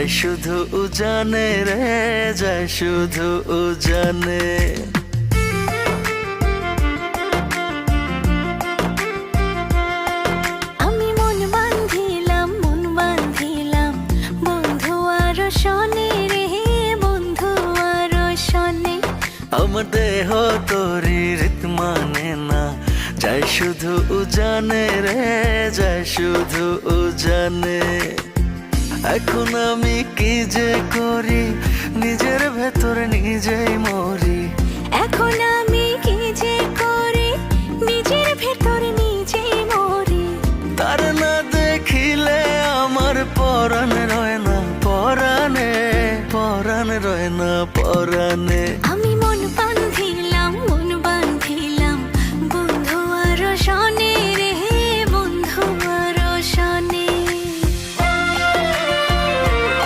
যায় শুধু উজানে রে, যায় শুধু উজানে। আমি মন বাঁধিলাম বন্ধু আর শনে রে, বন্ধু আর শনে। আমার দেহ তোরি রীত মানে না, যায় শুধু উজানে রে, যায় শুধু উজানে। এখন আমি কি যে করি, নিজের ভেতর নিজেই মরি। এখন আমি কি যে করি, নিজের ভেতর নিজেই মরি। তার না দেখিলে আমার পরাণ রয় না পরাণে, পরাণ রয় না পরাণে।